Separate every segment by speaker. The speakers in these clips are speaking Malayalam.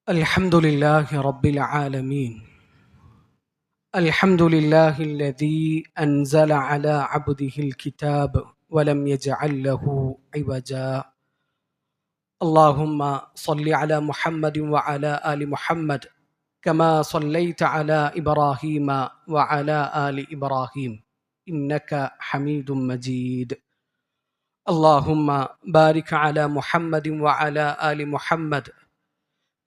Speaker 1: الحمد لله رب العالمين. الحمد لله الذي أنزل على عبده الكتاب ولم يجعل له عوجا. اللهم صل على محمد وعلى آل محمد كما صليت على إبراهيم وعلى آل إبراهيم إنك حميد مجيد. اللهم بارك على محمد وعلى آل محمد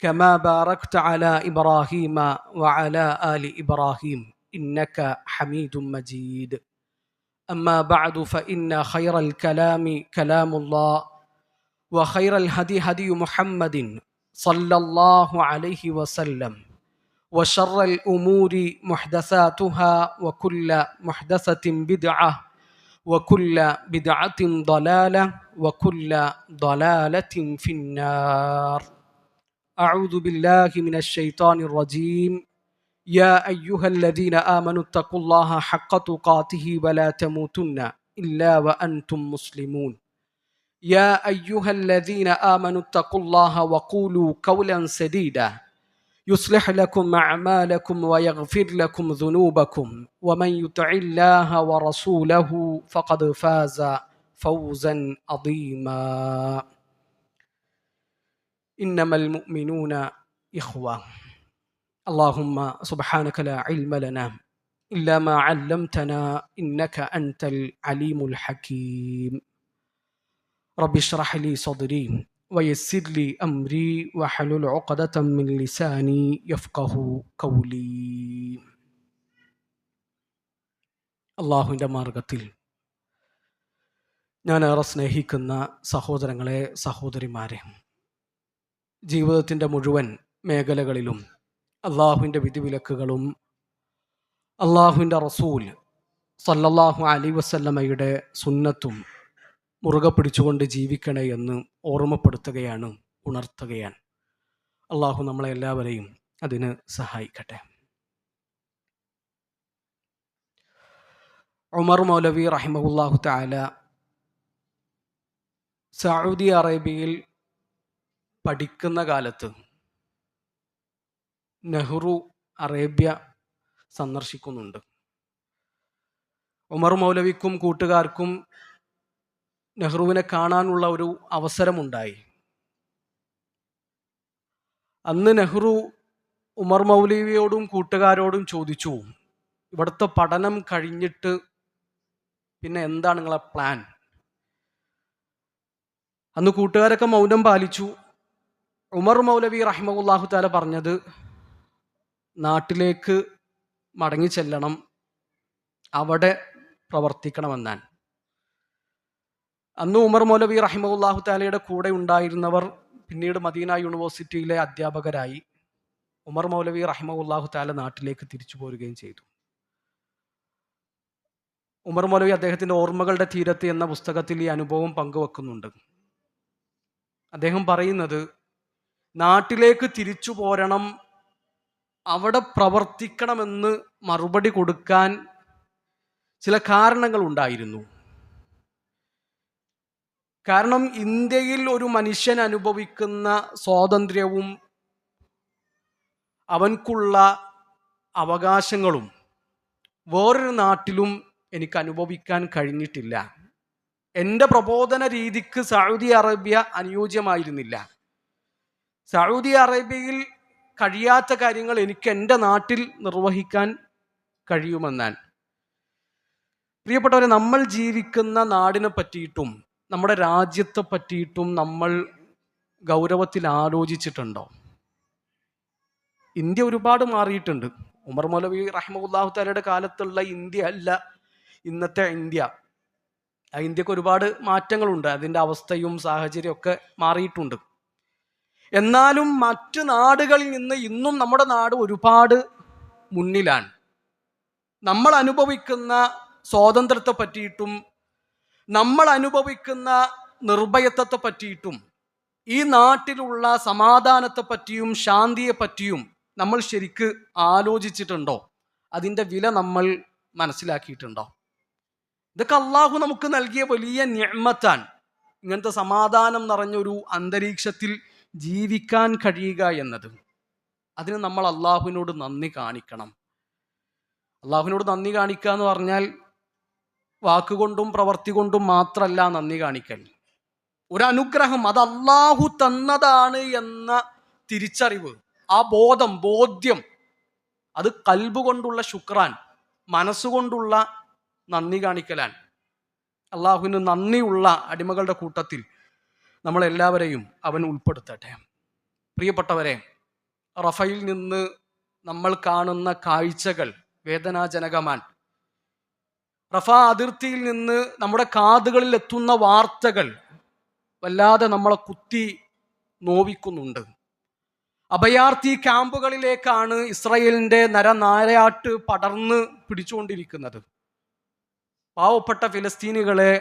Speaker 1: كما باركت على إبراهيم وعلى آل إبراهيم إنك حميد مجيد. أما بعد فإن خير الكلام كلام الله وخير الهدي هدي محمد صلى الله عليه وسلم وشر الأمور محدثاتها وكل محدثة بدعة وكل بدعة ضلالة وكل ضلالة في النار. أعوذ بالله من الشيطان الرجيم. يا أيها الذين آمنوا اتقوا الله حق تقاته ولا تموتن إلا وأنتم مسلمون. يا أيها الذين آمنوا اتقوا الله وقولوا قولا سديدا يصلح لكم أعمالكم ويغفر لكم ذنوبكم ومن يطع الله ورسوله فقد فاز فوزا عظيما. إنما المؤمنون إخوة. اللهم سبحانك لا علم لنا إلا ما علمتنا إنك أنت العليم الحكيم. رب اشرح لي صدري ويسر لي أمري واحلل عقدة من لساني يفقه قولي. അള്ളാഹുവിൻ്റെ മാർഗത്തിൽ ഞാൻ ഏറെ സ്നേഹിക്കുന്ന സഹോദരങ്ങളെ, സഹോദരിമാരെ, ജീവിതത്തിൻ്റെ മുഴുവൻ മേഖലകളിലും അള്ളാഹുവിൻ്റെ വിധിവിലക്കുകളും അള്ളാഹുവിൻ്റെ റസൂൽ സല്ലല്ലാഹു അലൈഹി വസല്ലമയുടെ സുന്നത്തും മുറുകെ പിടിച്ചുകൊണ്ട് ജീവിക്കണേ എന്ന് ഓർമ്മപ്പെടുത്തുകയാണ്, ഉണർത്തുകയാണ്. അള്ളാഹു നമ്മളെ എല്ലാവരെയും അതിന് സഹായിക്കട്ടെ. ഉമർ മൗലവി റഹിമഹുല്ലാഹു തആല സൗദി അറേബ്യയിൽ പഠിക്കുന്ന കാലത്ത് നെഹ്റു അറേബ്യ സന്ദർശിക്കുന്നുണ്ട്. ഉമർ മൗലവിക്കും കൂട്ടുകാർക്കും നെഹ്റുവിനെ കാണാനുള്ള ഒരു അവസരമുണ്ടായി. അന്ന് നെഹ്റു ഉമർ മൗലവിയോടും കൂട്ടുകാരോടും ചോദിച്ചു, ഇവിടുത്തെ പഠനം കഴിഞ്ഞിട്ട് പിന്നെ എന്താണ് നിങ്ങളെ പ്ലാൻ? അന്ന് കൂട്ടുകാരൊക്കെ മൗനം പാലിച്ചു. ഉമർ മൗലവി റഹിമഹുല്ലാഹു തആല പറഞ്ഞത്, നാട്ടിലേക്ക് മടങ്ങി ചെല്ലണം, അവിടെ പ്രവർത്തിക്കണമെന്നാണ്. അന്ന് ഉമർ മൗലവി റഹിമഹുല്ലാഹു തആലയുടെ കൂടെ ഉണ്ടായിരുന്നവർ പിന്നീട് മദീന യൂണിവേഴ്സിറ്റിയിലെ അധ്യാപകരായി. ഉമർ മൗലവി റഹിമഹുല്ലാഹു തആല നാട്ടിലേക്ക് തിരിച്ചു പോരുകയും ചെയ്തു. ഉമർ മൗലവി അദ്ദേഹത്തിൻ്റെ ഓർമ്മകളുടെ തീരത്ത് എന്ന പുസ്തകത്തിൽ ഈ അനുഭവം പങ്കുവെക്കുന്നുണ്ട്. അദ്ദേഹം പറയുന്നത്, നാട്ടിലേക്ക് തിരിച്ചു പോരണം, അവിടെ പ്രവർത്തിക്കണമെന്ന് മറുപടി കൊടുക്കാൻ ചില കാരണങ്ങൾ ഉണ്ടായിരുന്നു. കാരണം ഇന്ത്യയിൽ ഒരു മനുഷ്യൻ അനുഭവിക്കുന്ന സ്വാതന്ത്ര്യവും അവൻക്കുള്ള അവകാശങ്ങളും വേറൊരു നാട്ടിലും എനിക്ക് അനുഭവിക്കാൻ കഴിഞ്ഞിട്ടില്ല. എൻ്റെ പ്രബോധന രീതിക്ക് സൗദി അറേബ്യ അനുയോജ്യമായിരുന്നില്ല. സൗദി അറേബ്യയിൽ കഴിയാത്ത കാര്യങ്ങൾ എനിക്ക് എൻ്റെ നാട്ടിൽ നിർവഹിക്കാൻ കഴിയുമെന്നാൽ. പ്രിയപ്പെട്ടവരെ, നമ്മൾ ജീവിക്കുന്ന നാടിനെ പറ്റിയിട്ടും നമ്മുടെ രാജ്യത്തെ പറ്റിയിട്ടും നമ്മൾ ഗൗരവത്തിൽ ആലോചിച്ചിട്ടുണ്ടോ? ഇന്ത്യ ഒരുപാട് മാറിയിട്ടുണ്ട്. ഉമർ മൗലവി റഹിമഹുല്ലാഹു തആലയുടെ കാലത്തുള്ള ഇന്ത്യ അല്ല ഇന്നത്തെ ഇന്ത്യ. ആ ഇന്ത്യക്ക് ഒരുപാട് മാറ്റങ്ങളുണ്ട്. അതിൻ്റെ അവസ്ഥയും സാഹചര്യവും ഒക്കെ മാറിയിട്ടുണ്ട്. എന്നാലും മറ്റു നാടുകളിൽ നിന്ന് ഇന്നും നമ്മുടെ നാട് ഒരുപാട് മുന്നിലാണ്. നമ്മൾ അനുഭവിക്കുന്ന സ്വാതന്ത്ര്യത്തെ പറ്റിയിട്ടും നമ്മൾ അനുഭവിക്കുന്ന നിർഭയത്വത്തെ പറ്റിയിട്ടും ഈ നാട്ടിലുള്ള സമാധാനത്തെ പറ്റിയും ശാന്തിയെ പറ്റിയും നമ്മൾ ശരിക്ക് ആലോചിച്ചിട്ടുണ്ടോ? അതിൻ്റെ വില നമ്മൾ മനസ്സിലാക്കിയിട്ടുണ്ടോ? ഇതൊക്കെ അള്ളാഹു നമുക്ക് നൽകിയ വലിയ നിഅ്മത്താണ്. ഇങ്ങനത്തെ സമാധാനം നിറഞ്ഞൊരു അന്തരീക്ഷത്തിൽ ജീവിക്കാൻ കഴിയുക എന്നത്. അതിന് നമ്മൾ അള്ളാഹുവിനോട് നന്ദി കാണിക്കണം. അള്ളാഹുവിനോട് നന്ദി കാണിക്കുക എന്ന് പറഞ്ഞാൽ വാക്കുകൊണ്ടും പ്രവൃത്തി കൊണ്ടും മാത്രമല്ല നന്ദി കാണിക്കൽ. ഒരു അനുഗ്രഹം അത് അള്ളാഹു തന്നതാണ് എന്ന തിരിച്ചറിവ്, ആ ബോധ്യം, അത് കൽബ് കൊണ്ടുള്ള ശുക്രാൻ, മനസ്സുകൊണ്ടുള്ള നന്ദി കാണിക്കലാണ്. അള്ളാഹുവിന് നന്ദിയുള്ള അടിമകളുടെ കൂട്ടത്തിൽ നമ്മളെല്ലാവരെയും അവൻ ഉൾപ്പെടുത്തട്ടെ. പ്രിയപ്പെട്ടവരെ, റഫയിൽ നിന്ന് നമ്മൾ കാണുന്ന കാഴ്ചകൾ വേദനാജനകമാണ്. റഫ അതിർത്തിയിൽ നിന്ന് നമ്മുടെ കാതുകളിൽ എത്തുന്ന വാർത്തകൾ വല്ലാതെ നമ്മളെ കുത്തി നോവിക്കുന്നുണ്ട്. അഭയാർത്ഥി ക്യാമ്പുകളിലേക്കാണ് ഇസ്രായേലിന്റെ നരനായാട്ട് പടർന്ന് പിടിച്ചുകൊണ്ടിരിക്കുന്നത്. പാവപ്പെട്ട ഫിലസ്തീനികളെ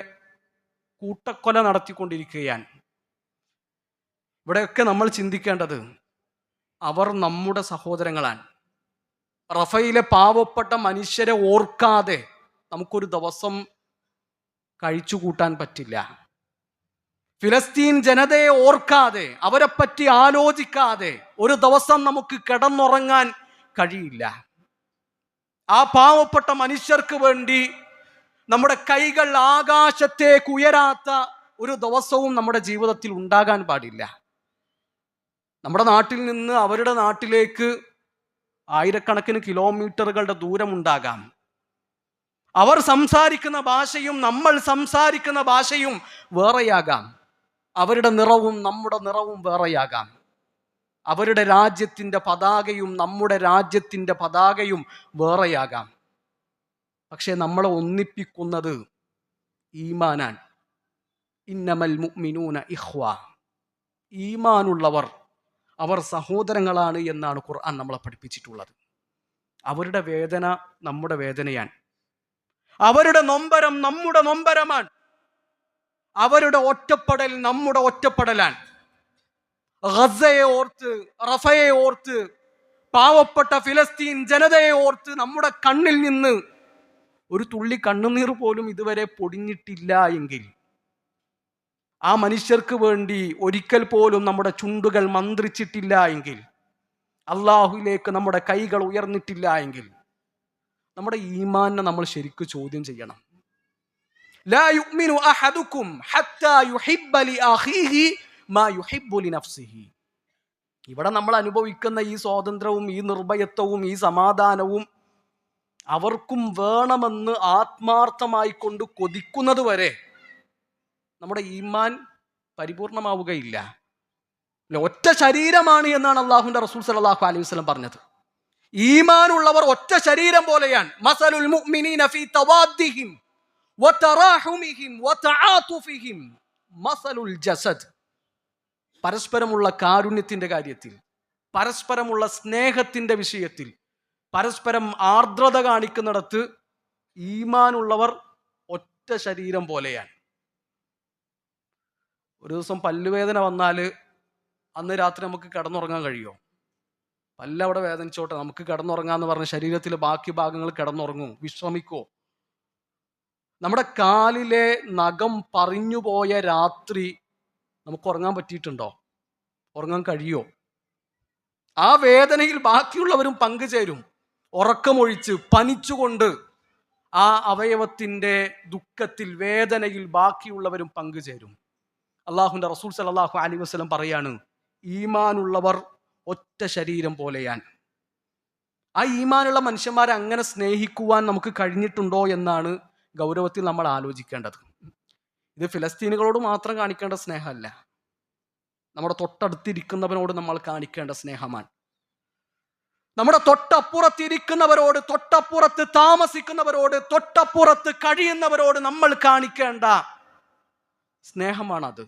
Speaker 1: കൂട്ടക്കൊല നടത്തിക്കൊണ്ടിരിക്കുകയാണ്. ഇവിടെയൊക്കെ നമ്മൾ ചിന്തിക്കേണ്ടത് അവർ നമ്മുടെ സഹോദരങ്ങളാണ്. റഫയിലെ പാവപ്പെട്ട മനുഷ്യരെ ഓർക്കാതെ നമുക്കൊരു ദിവസം കഴിച്ചുകൂട്ടാൻ പറ്റില്ല. ഫിലസ്തീൻ ജനതയെ ഓർക്കാതെ, അവരെപ്പറ്റി ആലോചിക്കാതെ ഒരു ദിവസം നമുക്ക് കിടന്നുറങ്ങാൻ കഴിയില്ല. ആ പാവപ്പെട്ട മനുഷ്യർക്ക് വേണ്ടി നമ്മുടെ കൈകൾ ആകാശത്തേക്ക് ഉയരാത്ത ഒരു ദിവസവും നമ്മുടെ ജീവിതത്തിൽ ഉണ്ടാകാൻ പാടില്ല. നമ്മുടെ നാട്ടിൽ നിന്ന് അവരുടെ നാട്ടിലേക്ക് ആയിരക്കണക്കിന് കിലോമീറ്ററുകളുടെ ദൂരമുണ്ടാകാം. അവർ സംസാരിക്കുന്ന ഭാഷയും നമ്മൾ സംസാരിക്കുന്ന ഭാഷയും വേറെയാകാം. അവരുടെ നിറവും നമ്മുടെ നിറവും വേറെയാകാം. അവരുടെ രാജ്യത്തിൻ്റെ പതാകയും നമ്മുടെ രാജ്യത്തിൻ്റെ പതാകയും വേറെയാകാം. പക്ഷെ നമ്മളെ ഒന്നിപ്പിക്കുന്നത് ഈമാനാണ്. ഇന്നമൽ മുഅ്മിനൂന ഇഖ്വ. ഈമാനുള്ളവർ അവർ സഹോദരങ്ങളാണ് എന്നാണ് ഖുർആൻ നമ്മളെ പഠിപ്പിച്ചിട്ടുള്ളത്. അവരുടെ വേദന നമ്മുടെ വേദനയാണ്. അവരുടെ നൊമ്പരം നമ്മുടെ നൊമ്പരമാണ്. അവരുടെ ഒറ്റപ്പെടൽ നമ്മുടെ ഒറ്റപ്പെടലാണ്. ഗസയെ ഓർത്ത്, റഫയെ ഓർത്ത്, പാവപ്പെട്ട ഫിലസ്തീൻ ജനതയെ ഓർത്ത് നമ്മുടെ കണ്ണിൽ നിന്ന് ഒരു തുള്ളി കണ്ണുനീർ പോലും ഇതുവരെ പൊടിഞ്ഞിട്ടില്ല എങ്കിൽ, ആ മനുഷ്യർക്ക് വേണ്ടി ഒരിക്കൽ പോലും നമ്മുടെ ചുണ്ടുകൾ മന്ത്രിച്ചിട്ടില്ല എങ്കിൽ, അള്ളാഹുവിലേക്ക് നമ്മുടെ കൈകൾ ഉയർന്നിട്ടില്ല എങ്കിൽ, നമ്മുടെ ഈമാനെ നമ്മൾ ശരിക്ക് ചോദ്യം ചെയ്യണം. ലാ യുഅ്മിനു അഹദുക്കും ഹത്താ യുഹിബ്ബ ലിഅഖീഹി മാ യുഹിബ്ബു ലിനഫ്സിഹി. ഇവിടെ നമ്മൾ അനുഭവിക്കുന്ന ഈ സ്വാതന്ത്ര്യവും ഈ നിർഭയത്വവും ഈ സമാധാനവും അവർക്കും വേണമെന്ന് ആത്മാർത്ഥമായി കൊണ്ട് കൊതിക്കുന്നത് വരെ നമ്മുടെ ഈമാൻ പരിപൂർണമാവുകയില്ല. ഒറ്റ ശരീരമാണ് എന്നാണ് അള്ളാഹുവിന്റെ റസൂൽ സല്ലല്ലാഹു അലൈഹി വസല്ലം പറഞ്ഞത്. ഈമാനുള്ളവർ ഒറ്റ ശരീരം പോലെയാണ്. മസലുൽ മുഅ്മിനീന ഫീ തവാദ്ദിഹിം വതറാഹുമിഹിം വതആതുഫിഹിം മസലുൽ ജസദ്. പരസ്പരമുള്ള കാരുണ്യത്തിന്റെ കാര്യത്തിൽ, പരസ്പരമുള്ള സ്നേഹത്തിന്റെ വിഷയത്തിൽ, പരസ്പരം ആർദ്രത കാണിക്കുന്നിടത്ത് ഈമാനുള്ളവർ ഒറ്റ ശരീരം പോലെയാണ്. ഒരു ദിവസം പല്ലുവേദന വന്നാൽ അന്ന് രാത്രി നമുക്ക് കിടന്നുറങ്ങാൻ കഴിയുമോ? പല്ലവിടെ വേദനിച്ചോട്ടെ, നമുക്ക് കിടന്നുറങ്ങാന്ന് പറഞ്ഞ ശരീരത്തിലെ ബാക്കി ഭാഗങ്ങൾ കിടന്നുറങ്ങും, വിശ്രമിക്കോ? നമ്മുടെ കാലിലെ നഖം പറിഞ്ഞുപോയ രാത്രി നമുക്ക് ഉറങ്ങാൻ പറ്റിയിട്ടുണ്ടോ? ഉറങ്ങാൻ കഴിയോ? ആ വേദനയിൽ ബാക്കിയുള്ളവരും പങ്കുചേരും. ഉറക്കമൊഴിച്ച് പനിച്ചുകൊണ്ട് ആ അവയവത്തിൻ്റെ ദുഃഖത്തിൽ, വേദനയിൽ ബാക്കിയുള്ളവരും പങ്കുചേരും. അള്ളാഹുവിൻ്റെ റസൂൽ സല്ലല്ലാഹു അലൈഹി വസല്ലം പറയാണ്, ഈമാനുള്ളവർ ഒറ്റ ശരീരം പോലെയാണ്. ആ ഈമാനുള്ള മനുഷ്യന്മാരെ അങ്ങനെ സ്നേഹിക്കുവാൻ നമുക്ക് കഴിഞ്ഞിട്ടുണ്ടോ എന്നാണ് ഗൗരവത്തിൽ നമ്മൾ ആലോചിക്കേണ്ടത്. ഇത് ഫിലസ്തീനുകളോട് മാത്രം കാണിക്കേണ്ട സ്നേഹമല്ല, നമ്മുടെ തൊട്ടടുത്തിരിക്കുന്നവനോട് നമ്മൾ കാണിക്കേണ്ട സ്നേഹമാണ്. നമ്മുടെ തൊട്ടപ്പുറത്തിരിക്കുന്നവരോട്, തൊട്ടപ്പുറത്ത് താമസിക്കുന്നവരോട്, തൊട്ടപ്പുറത്ത് കഴിയുന്നവരോട് നമ്മൾ കാണിക്കേണ്ട സ്നേഹമാണത്.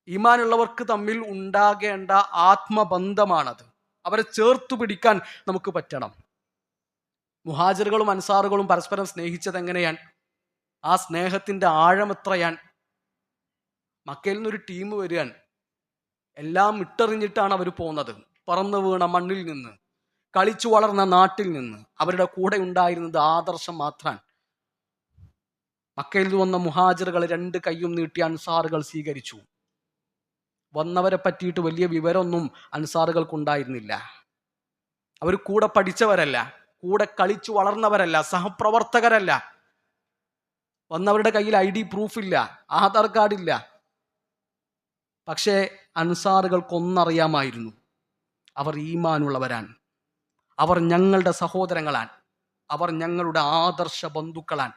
Speaker 1: ഈമാനുള്ളവർക്ക് തമ്മിൽ ഉണ്ടാകേണ്ട ആത്മബന്ധമാണത്. അവരെ ചേർത്തു പിടിക്കാൻ നമുക്ക് പറ്റണം. മുഹാജിറുകളും അൻസാറുകളും പരസ്പരം സ്നേഹിച്ചത് എങ്ങനെയാണ്? ആ സ്നേഹത്തിന്റെ ആഴം എത്രയാണ്? മക്കയിൽ നിന്നൊരു ടീം വരികയാണ്, എല്ലാം ഇട്ടെറിഞ്ഞിട്ടാണ് അവർ പോകുന്നത്. പറന്നു വീണ മണ്ണിൽ നിന്ന്, കളിച്ചു വളർന്ന നാട്ടിൽ നിന്ന് അവരുടെ കൂടെ ഉണ്ടായിരുന്നത് ആദർശം മാത്രമാണ്. മക്കയിൽ നിന്ന് വന്ന മുഹാജിറുകൾ രണ്ട് കൈയും നീട്ടി അൻസാറുകൾ സ്വീകരിച്ചു. വന്നവരെ പറ്റിയിട്ട് വലിയ വിവരമൊന്നും അൻസാറുകൾക്കുണ്ടായിരുന്നില്ല. അവർ കൂടെ പഠിച്ചവരല്ല, കൂടെ കളിച്ചു വളർന്നവരല്ല, സഹപ്രവർത്തകരല്ല. വന്നവരുടെ കയ്യിൽ ID പ്രൂഫ് ഇല്ല, ആധാർ കാർഡില്ല. പക്ഷേ അൻസാറുകൾക്കൊന്നറിയാമായിരുന്നു, അവർ ഈമാനുള്ളവരാണ്, അവർ ഞങ്ങളുടെ സഹോദരങ്ങളാണ്, അവർ ഞങ്ങളുടെ ആദർശ ബന്ധുക്കളാണ്.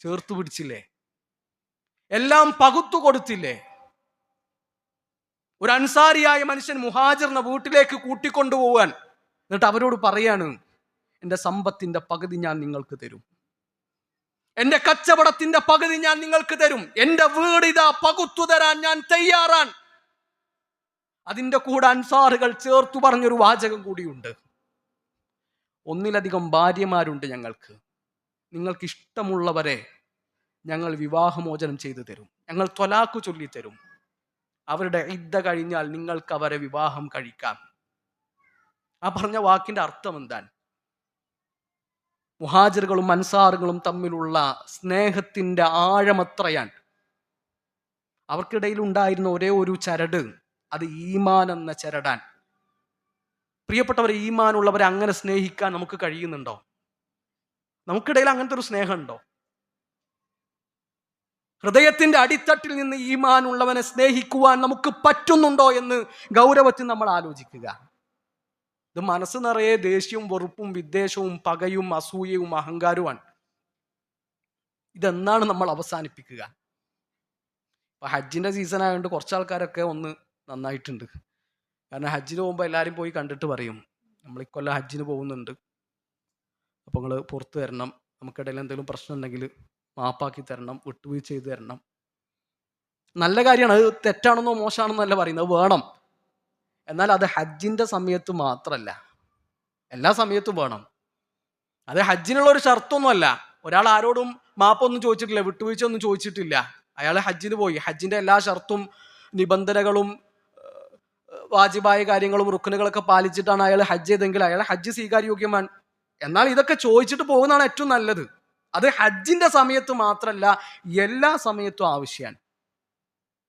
Speaker 1: ചേർത്തു പിടിച്ചില്ലേ? എല്ലാം പകുത്തു കൊടുത്തില്ലേ? ഒരു അൻസാരിയായ മനുഷ്യൻ മുഹാജിറിനെ വീട്ടിലേക്ക് കൂട്ടിക്കൊണ്ടുപോവാൻ, എന്നിട്ട് അവരോട് പറയാണ്, എൻ്റെ സമ്പത്തിന്റെ പകുതി ഞാൻ നിങ്ങൾക്ക് തരും, എന്റെ കച്ചവടത്തിന്റെ പകുതി ഞാൻ നിങ്ങൾക്ക് തരും, എന്റെ വീട് ഇതാ പകുത്തു തരാൻ ഞാൻ തയ്യാറാണ്. അതിന്റെ കൂടെ അൻസാറുകൾ ചേർത്തു പറഞ്ഞൊരു വാചകം കൂടിയുണ്ട്, ഒന്നിലധികം ഭാര്യമാരുണ്ട് ഞങ്ങൾക്ക്, നിങ്ങൾക്ക് ഇഷ്ടമുള്ളവരെ ഞങ്ങൾ വിവാഹമോചനം ചെയ്തു തരും, ഞങ്ങൾ ത്വലാഖ് ചൊല്ലിത്തരും, അവരുടെ ഇദ്ദ കഴിഞ്ഞാൽ നിങ്ങൾക്ക് അവരെ വിവാഹം കഴിക്കാം. ആ പറഞ്ഞ വാക്കിന്റെ അർത്ഥം എന്താണ്? മുഹാജിറുകളും അൻസാറുകളും തമ്മിലുള്ള സ്നേഹത്തിന്റെ ആഴമത്രയാണ്. അവർക്കിടയിൽ ഉണ്ടായിരുന്ന ഒരേ ഒരു ചരട്, അത് ഈമാൻ എന്ന ചരടാൻ. പ്രിയപ്പെട്ടവരെ, ഈമാനുള്ളവരെ അങ്ങനെ സ്നേഹിക്കാൻ നമുക്ക് കഴിയുന്നുണ്ടോ? നമുക്കിടയിൽ അങ്ങനത്തെ ഒരു സ്നേഹമുണ്ടോ? ഹൃദയത്തിന്റെ അടിത്തട്ടിൽ നിന്ന് ഈമാനുള്ളവനെ സ്നേഹിക്കുവാൻ നമുക്ക് പറ്റുന്നുണ്ടോ എന്ന് ഗൗരവത്തിൽ നമ്മൾ ആലോചിക്കുക. ഇത് മനസ്സ് നിറയെ ദേഷ്യവും വെറുപ്പും വിദ്വേഷവും പകയും അസൂയയും അഹങ്കാരവുമാണ്. ഇതെന്നാണ് നമ്മൾ അവസാനിപ്പിക്കുക? ഇപ്പൊ ഹജ്ജിന്റെ സീസൺ ആയതുകൊണ്ട് കുറച്ച് ആൾക്കാരൊക്കെ ഒന്ന് നന്നായിട്ടുണ്ട്. കാരണം ഹജ്ജിന് പോകുമ്പോൾ എല്ലാവരും പോയി കണ്ടിട്ട് പറയും, നമ്മൾ ഇക്കൊല്ലം ഹജ്ജിന് പോകുന്നുണ്ട്, അപ്പോൾ നിങ്ങൾ പുറത്ത് തരണം, നമുക്കിടയിൽ എന്തെങ്കിലും പ്രശ്നം ഉണ്ടെങ്കിൽ മാപ്പാക്കി തരണം, വിട്ടുവീഴ്ച ചെയ്ത് തരണം. നല്ല കാര്യമാണ്, അത് തെറ്റാണെന്നോ മോശമാണെന്നല്ല പറയുന്നത്, വേണം. എന്നാൽ അത് ഹജ്ജിന്റെ സമയത്ത് മാത്രമല്ല, എല്ലാ സമയത്തും വേണം. അത് ഹജ്ജിനുള്ള ഒരു ഷർത്തൊന്നുമല്ല. ഒരാൾ ആരോടും മാപ്പൊന്നും ചോദിച്ചിട്ടില്ല, വിട്ടുവീഴ്ച ഒന്നും ചോദിച്ചിട്ടില്ല, അയാൾ ഹജ്ജിന് പോയി, ഹജ്ജിന്റെ എല്ലാ ഷർത്തും നിബന്ധനകളും വാജിബായ കാര്യങ്ങളും റുക്കനുകളൊക്കെ പാലിച്ചിട്ടാണ് അയാൾ ഹജ്ജ് ചെയ്തെങ്കിൽ അയാൾ ഹജ്ജ് സ്വീകാര്യോഗ്യമാണ്. എന്നാൽ ഇതൊക്കെ ചോദിച്ചിട്ട് പോകുന്നതാണ് ഏറ്റവും നല്ലത്. അത് ഹജ്ജിന്റെ സമയത്ത് മാത്രമല്ല, എല്ലാ സമയത്തും ആവശ്യമാണ്.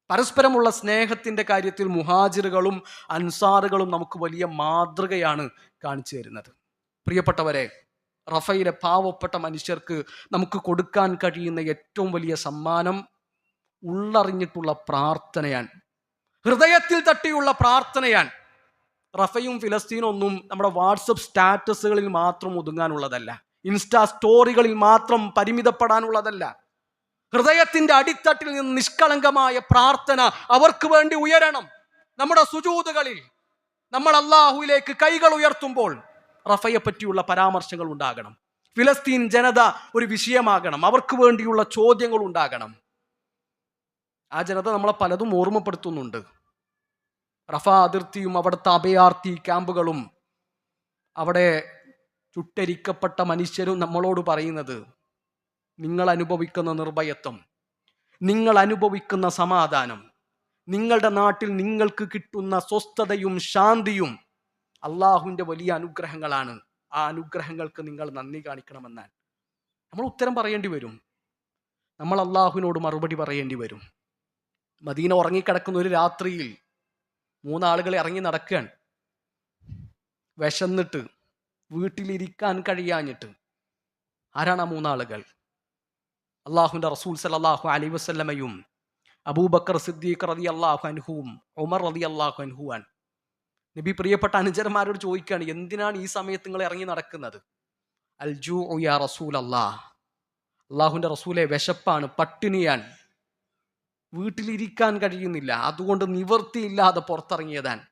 Speaker 1: പരസ്പരമുള്ള സ്നേഹത്തിന്റെ കാര്യത്തിൽ മുഹാജിറുകളും അൻസാറുകളും നമുക്ക് വലിയ മാതൃകയാണ് കാണിച്ചു തരുന്നത്. പ്രിയപ്പെട്ടവരെ, റഫയിലെ പാവപ്പെട്ട മനുഷ്യർക്ക് നമുക്ക് കൊടുക്കാൻ കഴിയുന്ന ഏറ്റവും വലിയ സമ്മാനം ഉള്ളറിഞ്ഞിട്ടുള്ള പ്രാർത്ഥനയാണ്, ഹൃദയത്തിൽ തട്ടിയുള്ള പ്രാർത്ഥനയാണ്. റഫയും ഫിലസ്തീനും ഒന്നും നമ്മുടെ വാട്സപ്പ് സ്റ്റാറ്റസുകളിൽ മാത്രം ഒതുങ്ങാനുള്ളതല്ല, ഇൻസ്റ്റാ സ്റ്റോറികളിൽ മാത്രം പരിമിതപ്പെടാനുള്ളതല്ല. ഹൃദയത്തിന്റെ അടിത്തട്ടിൽ നിന്ന് നിഷ്കളങ്കമായ പ്രാർത്ഥന അവർക്ക് വേണ്ടി ഉയരണം. നമ്മുടെ സുജൂദുകളിൽ നമ്മൾ അല്ലാഹുവിലേക്ക് കൈകൾ ഉയർത്തുമ്പോൾ റഫയെ പറ്റിയുള്ള പരാമർശങ്ങൾ ഉണ്ടാകണം, ഫിലസ്തീൻ ജനത ഒരു വിഷയമാകണം, അവർക്ക് വേണ്ടിയുള്ള ചോദ്യങ്ങൾ ഉണ്ടാകണം. ആ ജനത നമ്മളെ പലതും ഓർമ്മപ്പെടുത്തുന്നുണ്ട്. റഫ അതിർത്തിയും അവിടുത്തെ അഭയാർത്ഥി ക്യാമ്പുകളും അവിടെ ചുട്ടരിക്കപ്പെട്ട മനുഷ്യരും നമ്മളോട് പറയുന്നത്, നിങ്ങൾ അനുഭവിക്കുന്ന നിർഭയത്വം, നിങ്ങൾ അനുഭവിക്കുന്ന സമാധാനം, നിങ്ങളുടെ നാട്ടിൽ നിങ്ങൾക്ക് കിട്ടുന്ന സ്വസ്ഥതയും ശാന്തിയും അള്ളാഹുവിൻ്റെ വലിയ അനുഗ്രഹങ്ങളാണ്. ആ അനുഗ്രഹങ്ങൾക്ക് നിങ്ങൾ നന്ദി കാണിക്കണമെന്നാൽ നമ്മൾ ഉത്തരം പറയേണ്ടി വരും, നമ്മൾ അള്ളാഹുവിനോട് മറുപടി പറയേണ്ടി വരും. മദീന ഉറങ്ങിക്കിടക്കുന്ന ഒരു രാത്രിയിൽ 3 ആളുകൾ ഇറങ്ങി നടക്കുകയാണ്, വിശന്നിട്ട്, വീട്ടിലിരിക്കാൻ കഴിയാഞ്ഞിട്ട്. ആരാണ് ആ 3 ആളുകൾ? അള്ളാഹുവിൻ്റെ റസൂൽ സല്ലല്ലാഹു അലൈഹി വസല്ലമയും അബൂബക്കർ സിദ്ദീഖ് റളിയല്ലാഹു അൻഹുവും ഉമർ റളിയല്ലാഹു അൻഹുവാൻ. നബി പ്രിയപ്പെട്ട അനുചരന്മാരോട് ചോദിക്കുകയാണ്, എന്തിനാണ് ഈ സമയത്ത് നിങ്ങൾ ഇറങ്ങി നടക്കുന്നത്? അൽ ജൂഉ യാ റസൂലല്ലാഹ്, അള്ളാഹുവിൻ്റെ റസൂലെ വിശപ്പാണ്, പട്ടിണിയാണ്, വീട്ടിലിരിക്കാൻ കഴിയുന്നില്ല, അതുകൊണ്ട് നിവൃത്തിയില്ലാതെ പുറത്തിറങ്ങിയതാണ്.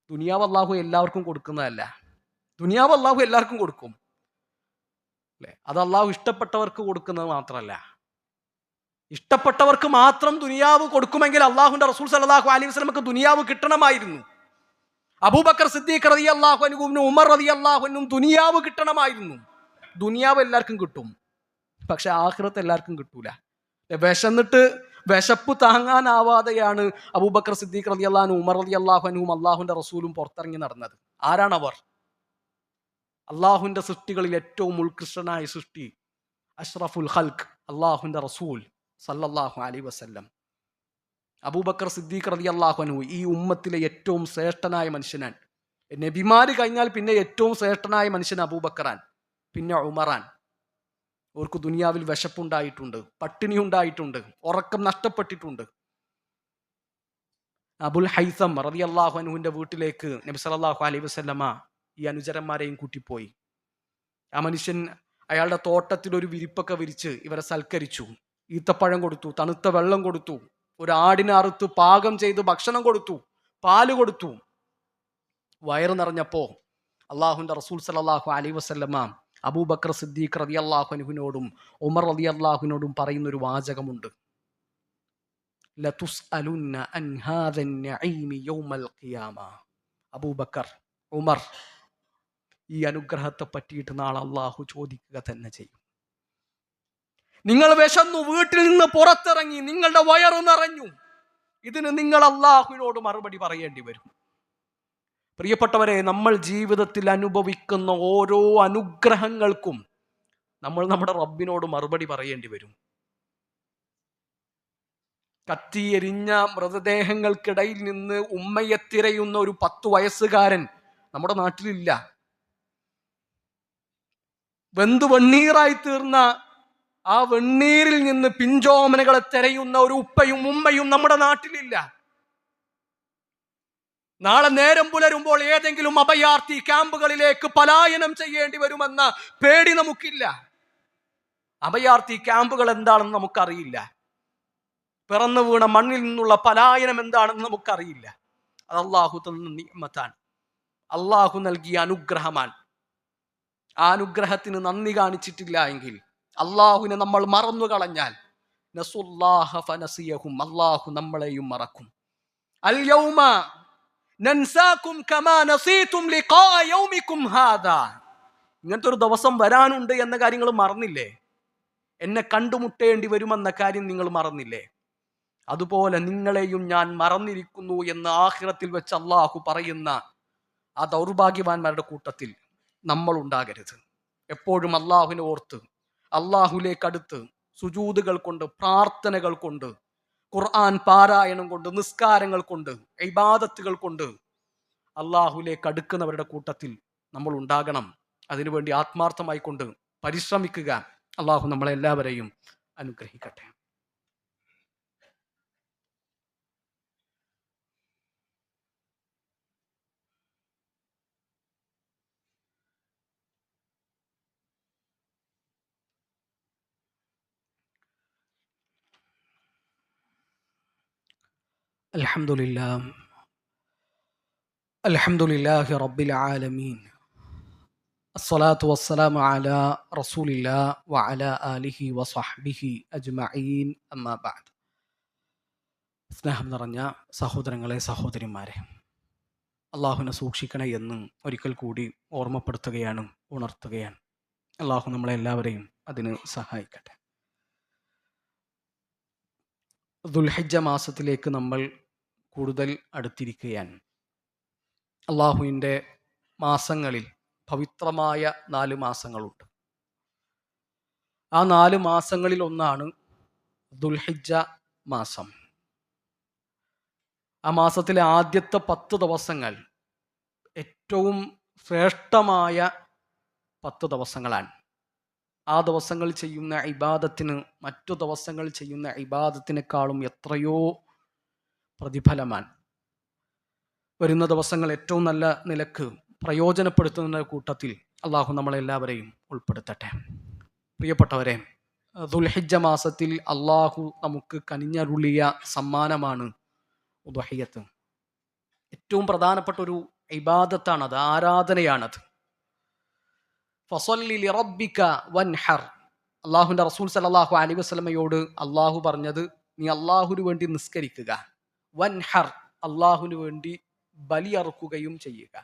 Speaker 1: ദുനിയാവ് അള്ളാഹു എല്ലാവർക്കും കൊടുക്കുന്നതല്ല, ദുനിയാവ് അള്ളാഹു എല്ലാവർക്കും കൊടുക്കും അല്ലെ? അത് അള്ളാഹു ഇഷ്ടപ്പെട്ടവർക്ക് കൊടുക്കുന്നത് മാത്രമല്ല. ഇഷ്ടപ്പെട്ടവർക്ക് മാത്രം ദുനിയാവ് കൊടുക്കുമെങ്കിൽ അള്ളാഹുവിന്റെ റസൂൽ സല്ലല്ലാഹു അലൈഹി വസല്ലമക്ക് ദുനിയാവ് കിട്ടണമായിരുന്നു. അബൂബക്കർ സിദ്ദീഖ് റളിയല്ലാഹു അൻഹുവിനും ഉമർ റളിയല്ലാഹു അൻഹും ദുനിയാവ് കിട്ടണമായിരുന്നു. ദുനിയാവ് എല്ലാവർക്കും കിട്ടും, പക്ഷെ ആഖിറത്ത് എല്ലാവർക്കും കിട്ടൂല. വിശന്നിട്ട് വിശപ്പ് താങ്ങാനാവാതെയാണ് അബൂബക്കർ സിദ്ദീഖ് റളിയല്ലാഹു അൻഹു ഉമർ റളിയല്ലാഹു അൻഹും അള്ളാഹുവിന്റെ റസൂലും പുറത്തിറങ്ങി നടന്നത്. ആരാണവർ? അള്ളാഹുവിന്റെ സൃഷ്ടികളിൽ ഏറ്റവും ഉത്കൃഷ്ടനായ സൃഷ്ടി, അഷ്റഫുൽ ഖൽഖ്, അള്ളാഹുവിന്റെ റസൂൽ സല്ലല്ലാഹു അലൈഹി വസല്ലം. അബൂബക്കർ സിദ്ദീഖ് റളിയല്ലാഹു അൻഹു ഈ ഉമ്മത്തിലെ ഏറ്റവും ശ്രേഷ്ഠനായ മനുഷ്യനാണ്. നബിമാര് കഴിഞ്ഞാൽ പിന്നെ ഏറ്റവും ശ്രേഷ്ഠനായ മനുഷ്യൻ അബൂബക്കറാൻ, പിന്നെ ഉമറാൻ. അവർക്ക് ദുനിയാവിൽ വിശപ്പുണ്ടായിട്ടുണ്ട്, പട്ടിണി ഉണ്ടായിട്ടുണ്ട്, ഉറക്കം നഷ്ടപ്പെട്ടിട്ടുണ്ട്. അബുൽ ഹൈസം റളിയല്ലാഹു അൻഹുവിന്റെ വീട്ടിലേക്ക് നബി സല്ലല്ലാഹു അലൈഹി വസല്ലമ ഈ അനുചരന്മാരെയും കൂട്ടിപ്പോയി. ആ മനുഷ്യൻ അയാളുടെ തോട്ടത്തിൽ ഒരു വിരിപ്പൊക്കെ വിരിച്ച് ഇവരെ സൽക്കരിച്ചു. ഈത്തപ്പഴം കൊടുത്തു, തണുത്ത വെള്ളം കൊടുത്തു, ഒരു ആടിനെ അറുത്ത് പാകം ചെയ്ത് ഭക്ഷണം കൊടുത്തു, പാല് കൊടുത്തു. വയറ് നിറഞ്ഞപ്പോ അള്ളാഹുവിന്റെ റസൂൽ സല്ലല്ലാഹു അലൈഹി വസല്ലമ അബൂബക്കർ സിദ്ദീഖ് റളിയല്ലാഹു അൻഹുവിനോടും ഉമർ റളിയല്ലാഹുവിനോടും പറയുന്ന ഒരു വാചകമുണ്ട്. ലതുസ്അലുന്ന അൻ ഹാദൻ നഈമി യൗമൽ ഖിയാമ. അബൂബക്കർ, ഉമർ, ഈ അനുഗ്രഹത്തെ പറ്റിയിട്ട് നാളെ അള്ളാഹു ചോദിക്കുക തന്നെ ചെയ്യും. നിങ്ങൾ വിശന്നു വീട്ടിൽ നിന്ന് പുറത്തിറങ്ങി, നിങ്ങളുടെ വയറ് നിറഞ്ഞു, ഇതിന് നിങ്ങൾ അള്ളാഹുവിനോട് മറുപടി പറയേണ്ടി വരും. പ്രിയപ്പെട്ടവരെ, നമ്മൾ ജീവിതത്തിൽ അനുഭവിക്കുന്ന ഓരോ അനുഗ്രഹങ്ങൾക്കും നമ്മൾ നമ്മുടെ റബ്ബിനോട് മറുപടി പറയേണ്ടി വരും. കത്തിയെരിഞ്ഞ മൃതദേഹങ്ങൾക്കിടയിൽ നിന്ന് ഉമ്മയെ തിരയുന്ന ഒരു 10 വയസ്സുകാരൻ നമ്മുടെ നാട്ടിലില്ല. വെന്തു വെണ്ണീറായി തീർന്ന ആ വെണ്ണീരിൽ നിന്ന് പിഞ്ചോമനകളെ തിരയുന്ന ഒരു ഉപ്പയും ഉമ്മയും നമ്മുടെ നാട്ടിലില്ല. നാളെ നേരം പുലരുമ്പോൾ ഏതെങ്കിലും അഭയാർത്ഥി ക്യാമ്പുകളിലേക്ക് പലായനം ചെയ്യേണ്ടി വരുമെന്ന പേടി നമുക്കില്ല. അഭയാർത്ഥി ക്യാമ്പുകൾ എന്താണെന്ന് നമുക്കറിയില്ല. പിറന്നു വീണ മണ്ണിൽ നിന്നുള്ള പലായനം എന്താണെന്ന് നമുക്കറിയില്ല. അത് അള്ളാഹു തന്ന നിഅ്മത്താണ്, അള്ളാഹു നൽകിയ അനുഗ്രഹമാണ്. ആ അനുഗ്രഹത്തിന് നന്ദി കാണിച്ചിട്ടില്ല എങ്കിൽ, അള്ളാഹുവിനെ നമ്മൾ മറന്നു കളഞ്ഞാൽ, നസുല്ലാഹ ഫനസിയഹും, അള്ളാഹു നമ്മളെയും മറക്കും. അൽ യൗമ നൻസാകും കമാ നസീതും ലിഖാ യൗമികും ഹാദാ. ഇങ്ങനത്തെ ഒരു ദിവസം വരാനുണ്ട് എന്ന കാര്യങ്ങൾ മറന്നില്ലേ? എന്നെ കണ്ടുമുട്ടേണ്ടി വരുമെന്ന കാര്യം നിങ്ങൾ മറന്നില്ലേ? അതുപോലെ നിങ്ങളെയും ഞാൻ മറന്നിരിക്കുന്നു എന്ന് ആഖിറത്തിൽ വെച്ച് അള്ളാഹു പറയുന്ന ആ ദൗർഭാഗ്യവാന്മാരുടെ കൂട്ടത്തിൽ നമ്മൾ ഉണ്ടാകരുത്. എപ്പോഴും അള്ളാഹുവിനെ ഓർത്ത്, അള്ളാഹുലേക്ക് അടുത്ത്, സുജൂദുകൾ കൊണ്ട്, പ്രാർത്ഥനകൾ കൊണ്ട്, ഖുർആൻ പാരായണം കൊണ്ട്, നിസ്കാരങ്ങൾ കൊണ്ട്, ഇബാദത്തുകൾ കൊണ്ട് അള്ളാഹുലേക്ക് അടുക്കുന്നവരുടെ കൂട്ടത്തിൽ നമ്മൾ ഉണ്ടാകണം. അതിനുവേണ്ടി ആത്മാർത്ഥമായി കൊണ്ട് പരിശ്രമിക്കുക. അള്ളാഹു നമ്മളെല്ലാവരെയും അനുഗ്രഹിക്കട്ടെ. അൽഹംദുലില്ലാഹി റബ്ബിൽ ആലമീൻ. അസ്സലാത്തു വസ്സലാമു അലാ റസൂലില്ലാഹി വഅലാ ആലിഹി വസഹ്ബിഹി അജ്മഈൻ. അമ്മാ ബഅദ്. സ്നേഹം നിറഞ്ഞ സഹോദരങ്ങളെ, സഹോദരിമാരെ, അള്ളാഹുവിനെ സൂക്ഷിക്കണേ എന്ന് ഒരിക്കൽ കൂടി ഓർമ്മപ്പെടുത്തുകയാണ്, ഉണർത്തുകയാണ്. അള്ളാഹു നമ്മളെല്ലാവരെയും അതിന് സഹായിക്കട്ടെ. ദുൽഹിജ്ജ മാസത്തിലേക്ക് നമ്മൾ കൂടുതൽ അടുത്തിരിക്കുകയാണ്. അള്ളാഹുവിൻ്റെ മാസങ്ങളിൽ പവിത്രമായ 4 മാസങ്ങളുണ്ട്. ആ 4 മാസങ്ങളിൽ ഒന്നാണ് ദുൽഹിജ്ജ മാസം. ആ മാസത്തിലെ ആദ്യത്തെ 10 ദിവസങ്ങൾ ഏറ്റവും ശ്രേഷ്ഠമായ 10 ദിവസങ്ങളാണ്. ആ ദിവസങ്ങൾ ചെയ്യുന്ന ഇബാദത്തിന് മറ്റു ദിവസങ്ങൾ ചെയ്യുന്ന ഇബാദത്തിനേക്കാളും എത്രയോ പ്രതിഫലമാണ്. വരുന്ന ദിവസങ്ങൾ ഏറ്റവും നല്ല നിലക്ക് പ്രയോജനപ്പെടുത്തുന്ന കൂട്ടത്തിൽ അള്ളാഹു നമ്മളെല്ലാവരെയും ഉൾപ്പെടുത്തട്ടെ. പ്രിയപ്പെട്ടവരെ, ദുൽഹിജ്ജ മാസത്തിൽ അള്ളാഹു നമുക്ക് കനിഞ്ഞരുളിയ സമ്മാനമാണ് ഉദ്ഹിയ്യത്ത്. ഏറ്റവും പ്രധാനപ്പെട്ട ഒരു ഇബാദത്താണത്, ആരാധനയാണത്. ഫസല്ലി ലിറബ്ബിക വൻഹർ. അള്ളാഹുവിൻ്റെ റസൂൽ സല്ലല്ലാഹു അലൈഹി വസല്ലമയോട് അള്ളാഹു പറഞ്ഞത്, നീ അള്ളാഹുവിന് വേണ്ടി നിസ്കരിക്കുക, വൻഹർ, അള്ളാഹുവിന് വേണ്ടി ബലിയറുക്കുകയും ചെയ്യുക.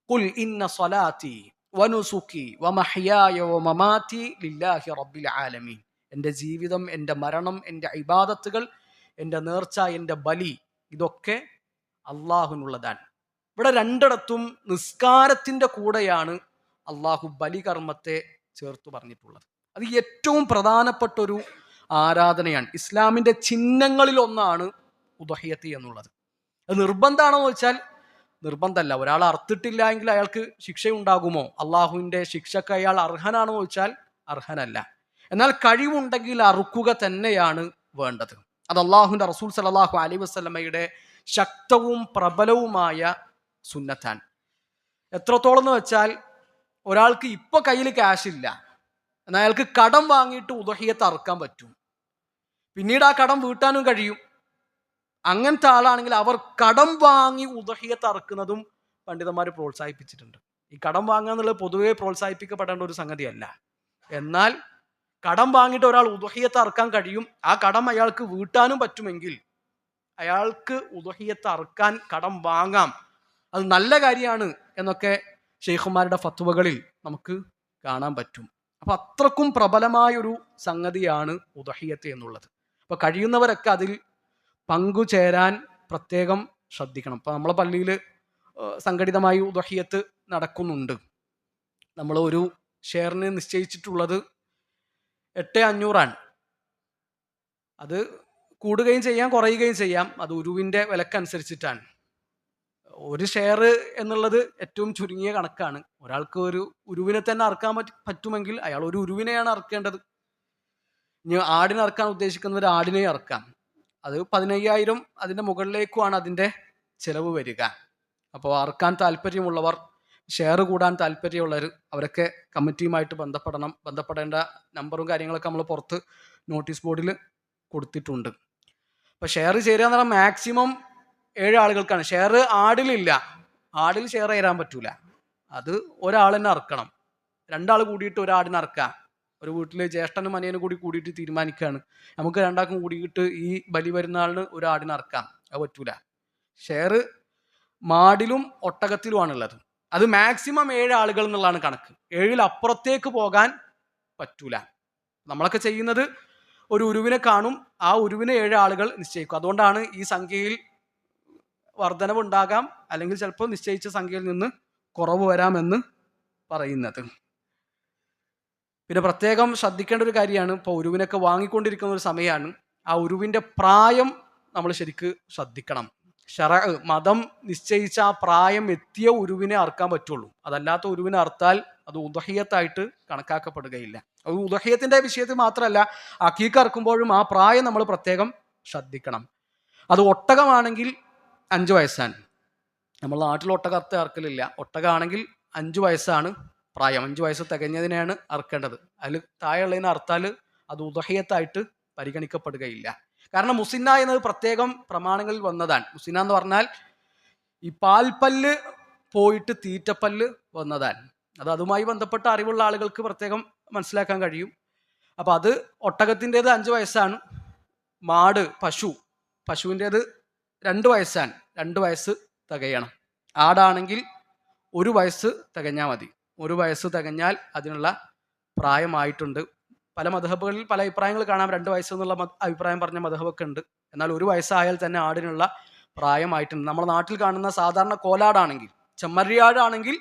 Speaker 1: ഖുൽ ഇന്ന സ്വലാത്തി വനുസുക്കി വമഹ്യായ വമമാതി ലില്ലാഹി റബ്ബിൽ ആലമീൻ. എൻ്റെ ജീവിതം, എൻ്റെ മരണം, എൻ്റെ ഇബാദത്തുകൾ, എൻ്റെ നേർച്ച, എൻ്റെ ബലി, ഇതൊക്കെ അള്ളാഹുവിനുള്ളതാണ്. ഇവിടെ രണ്ടിടത്തും നിസ്കാരത്തിൻ്റെ കൂടെയാണ് അള്ളാഹു ബലികർമ്മത്തെ ചേർത്ത് പറഞ്ഞിട്ടുള്ളത്. അത് ഏറ്റവും പ്രധാനപ്പെട്ട ഒരു ആരാധനയാണ്. ഇസ്ലാമിൻ്റെ ചിഹ്നങ്ങളിൽ ഒന്നാണ് ഉദ്ഹിയ്യത്ത് എന്നുള്ളത്. അത് നിർബന്ധമാണെന്ന് വെച്ചാൽ നിർബന്ധമല്ല. ഒരാൾ അറുത്തിട്ടില്ല എങ്കിൽ അയാൾക്ക് ശിക്ഷയുണ്ടാകുമോ? അള്ളാഹുവിൻ്റെ ശിക്ഷക്ക് അയാൾ അർഹനാണോ ചോദിച്ചാൽ അർഹനല്ല. എന്നാൽ കഴിവുണ്ടെങ്കിൽ അറുക്കുക തന്നെയാണ് വേണ്ടത്. അത് അള്ളാഹുവിൻ്റെ റസൂൽ സല്ലല്ലാഹു അലൈഹി വസല്ലമയുടെ ശക്തവും പ്രബലവുമായ സുന്നത്താണ്. എത്രത്തോളം എന്ന് വെച്ചാൽ, ഒരാൾക്ക് ഇപ്പോൾ കയ്യിൽ ക്യാഷ് ഇല്ല, എന്നാൽ അയാൾക്ക് കടം വാങ്ങിയിട്ട് ഉദഹിയത്ത് അറുക്കാൻ പറ്റും. പിന്നീട് ആ കടം വീട്ടാനും കഴിയും. അങ്ങനത്തെ ആളാണെങ്കിൽ അവർ കടം വാങ്ങി ഉദഹിയത്ത് അറുക്കുന്നതും പണ്ഡിതന്മാർ പ്രോത്സാഹിപ്പിച്ചിട്ടുണ്ട്. ഈ കടം വാങ്ങുക എന്നുള്ളത് പൊതുവെ പ്രോത്സാഹിപ്പിക്കപ്പെടേണ്ട ഒരു സംഗതിയല്ല. എന്നാൽ കടം വാങ്ങിയിട്ട് ഒരാൾ ഉദഹിയത്ത് അറുക്കാൻ കഴിയും, ആ കടം അയാൾക്ക് വീട്ടാനും പറ്റുമെങ്കിൽ അയാൾക്ക് ഉദഹിയത്ത് അറുക്കാൻ കടം വാങ്ങാം, അത് നല്ല കാര്യമാണ് എന്നൊക്കെ ഷെയ്ഖുമാരുടെ ഫത്വകളിൽ നമുക്ക് കാണാൻ പറ്റും. അപ്പം അത്രക്കും പ്രബലമായൊരു സംഗതിയാണ് ഉദഹിയത്ത് എന്നുള്ളത്. അപ്പോൾ കഴിയുന്നവരൊക്കെ അതിൽ പങ്കുചേരാൻ പ്രത്യേകം ശ്രദ്ധിക്കണം. ഇപ്പോൾ നമ്മളെ പള്ളിയിൽ സംഘടിതമായി ഉദഹിയത്ത് നടക്കുന്നുണ്ട്. നമ്മൾ ഒരു ഷെയറിന് നിശ്ചയിച്ചിട്ടുള്ളത് 8,500 അത് കൂടുകയും ചെയ്യാം, കുറയുകയും ചെയ്യാം. അത് ഉരുവിൻ്റെ വിലക്കനുസരിച്ചിട്ടാണ്. ഒരു ഷെയർ എന്നുള്ളത് ഏറ്റവും ചുരുങ്ങിയ കണക്കാണ്. ഒരാൾക്ക് ഒരു ഉരുവിനെ തന്നെ അറുക്കാൻ പറ്റുമെങ്കിൽ അയാൾ ഒരു ഉരുവിനെയാണ് അറുക്കേണ്ടത്. ഇനി ആടിനെ അറുക്കാൻ ഉദ്ദേശിക്കുന്നവർ ആടിനെ അറുക്കാം. അത് 15,000 അതിൻ്റെ മുകളിലേക്കുമാണ് അതിൻ്റെ ചിലവ് വരിക. അപ്പോൾ അറുക്കാൻ താല്പര്യമുള്ളവർ, ഷെയർ കൂടാൻ താല്പര്യമുള്ളവർ അവരൊക്കെ കമ്മിറ്റിയുമായിട്ട് ബന്ധപ്പെടേണ്ട നമ്പറും കാര്യങ്ങളൊക്കെ നമ്മൾ പുറത്ത് നോട്ടീസ് ബോർഡിൽ കൊടുത്തിട്ടുണ്ട്. അപ്പോൾ ഷെയർ ചേരുക എന്ന് പറഞ്ഞാൽ മാക്സിമം 7 ആളുകൾക്കാണ്. ഷെയർ ആടിലില്ല, ആടിൽ ഷെയർ ചേരാൻ പറ്റൂല. അത് ഒരാൾ തന്നെ അറക്കണം. 2 ആൾ കൂടിയിട്ട് ഒരാടിനെ അറക്കാം. ഒരു വീട്ടിൽ ജ്യേഷ്ഠനും അനിയനും കൂടിയിട്ട് തീരുമാനിക്കുകയാണ്, നമുക്ക് 2 ആൾക്കും കൂടിയിട്ട് ഈ ബലി പെരുന്നാളിന് ഒരു ആടിനെ അറക്കാം, അത് പറ്റൂല. ഷെയർ മാടിലും ഒട്ടകത്തിലുമാണുള്ളത്. അത് മാക്സിമം 7 ആളുകൾ എന്നുള്ളതാണ് കണക്ക്. 7-ൽ അപ്പുറത്തേക്ക് പോകാൻ പറ്റൂല. നമ്മളൊക്കെ ചെയ്യുന്നത് ഒരു ഉരുവിനെ കാണും, ആ ഉരുവിനെ 7 ആളുകൾ നിശ്ചയിക്കും. അതുകൊണ്ടാണ് ഈ സംഖ്യയിൽ വർധനവുണ്ടാകാം, അല്ലെങ്കിൽ ചിലപ്പോൾ നിശ്ചയിച്ച സംഖ്യയിൽ നിന്ന് കുറവ് വരാമെന്ന് പറയുന്നത്. പിന്നെ പ്രത്യേകം ശ്രദ്ധിക്കേണ്ട ഒരു കാര്യമാണ്, ഇപ്പോൾ ഉരുവിനൊക്കെ വാങ്ങിക്കൊണ്ടിരിക്കുന്ന ഒരു സമയമാണ്, ആ ഉരുവിൻ്റെ പ്രായം നമ്മൾ ശരിക്ക് ശ്രദ്ധിക്കണം. മതം നിശ്ചയിച്ച ആ പ്രായം എത്തിയ ഉരുവിനെ അറുക്കാൻ പറ്റുള്ളൂ. അതല്ലാത്ത ഉരുവിനെ അറുത്താൽ അത് ഉദഹിയത്തായിട്ട് കണക്കാക്കപ്പെടുകയില്ല. അത് ഉദഹിയത്തിൻ്റെ വിഷയത്തിൽ മാത്രമല്ല, അക്കീക്ക അറുക്കുമ്പോഴും ആ പ്രായം നമ്മൾ പ്രത്യേകം ശ്രദ്ധിക്കണം. അത് ഒട്ടകമാണെങ്കിൽ 5 വയസ്സാണ്. നമ്മൾ നാട്ടിൽ ഒട്ടകത്തെ അറക്കലില്ല. ഒട്ടകമാണെങ്കിൽ 5 വയസ്സാണ് പ്രായം. 5 വയസ്സ് തികഞ്ഞതിനെയാണ് അറുക്കേണ്ടത്. അതിൽ താഴെയുള്ളതിനെ അറുത്താൽ അത് ഉദഹിയത്തായിട്ട് പരിഗണിക്കപ്പെടുകയില്ല. കാരണം മുസിന്ന എന്നത് പ്രത്യേകം പ്രമാണങ്ങളിൽ വന്നതാണ്. മുസിന്ന എന്ന് പറഞ്ഞാൽ ഈ പാൽപ്പല്ല് പോയിട്ട് തീറ്റപ്പല്ല് വന്നതാണ്. അതുമായി ബന്ധപ്പെട്ട അറിവുള്ള ആളുകൾക്ക് പ്രത്യേകം മനസ്സിലാക്കാൻ കഴിയും. അപ്പം അത് ഒട്ടകത്തിൻ്റേത് 5 വയസ്സാണ്. മാട്, പശുവിൻ്റേത് 2 വയസ്സാണ്. 2 വയസ്സ് തികയണം. ആടാണെങ്കിൽ 1 വയസ്സ് തികഞ്ഞാൽ മതി. 1 വയസ്സ് തികഞ്ഞാൽ അതിനുള്ള പ്രായമായിട്ടുണ്ട്. പല മദ്ഹബുകളിൽ പല അഭിപ്രായങ്ങൾ കാണാം. 2 വയസ്സ് എന്നുള്ള അഭിപ്രായം പറഞ്ഞ മദ്ഹബൊക്കെ ഉണ്ട്. എന്നാൽ 1 വയസ്സായാൽ തന്നെ ആടിനുള്ള പ്രായമായിട്ടുണ്ട്. നമ്മുടെ നാട്ടിൽ കാണുന്ന സാധാരണ കോലാടാണെങ്കിൽ, ചെമ്മരിയാടാണെങ്കിൽ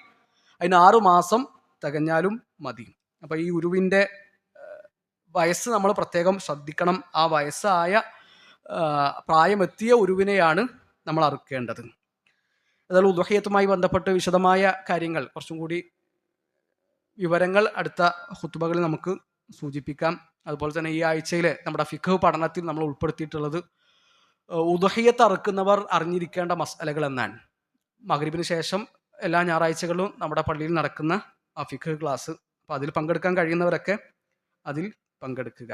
Speaker 1: അതിന് 6 മാസം തികഞ്ഞാലും മതി. അപ്പോൾ ഈ ഉരുവിൻ്റെ വയസ്സ് നമ്മൾ പ്രത്യേകം ശ്രദ്ധിക്കണം. ആ വയസ്സായ പ്രായമെത്തിയ ഉരുവിനെയാണ് നമ്മൾ അറുക്കേണ്ടത്. ഏതായാലും ഉദ്ഹിയത്തുമായി ബന്ധപ്പെട്ട് വിശദമായ കാര്യങ്ങൾ, കുറച്ചും കൂടി വിവരങ്ങൾ അടുത്ത ഖുത്ബകളിൽ നമുക്ക് സൂചിപ്പിക്കാം. അതുപോലെ തന്നെ ഈ ആഴ്ചയിലെ നമ്മുടെ ഫിഖ് പഠനത്തിൽ നമ്മൾ ഉൾപ്പെടുത്തിയിട്ടുള്ളത് ഉദ്ഹിയത്ത് അറുക്കുന്നവർ അറിഞ്ഞിരിക്കേണ്ട മസ്അലകൾ എന്നാണ്. മഗ്രിബിന് ശേഷം എല്ലാ ഞായറാഴ്ചകളിലും നമ്മുടെ പള്ളിയിൽ നടക്കുന്ന ആ ഫിഖ് ക്ലാസ്. അപ്പോൾ അതിൽ പങ്കെടുക്കാൻ കഴിയുന്നവരൊക്കെ അതിൽ പങ്കെടുക്കുക.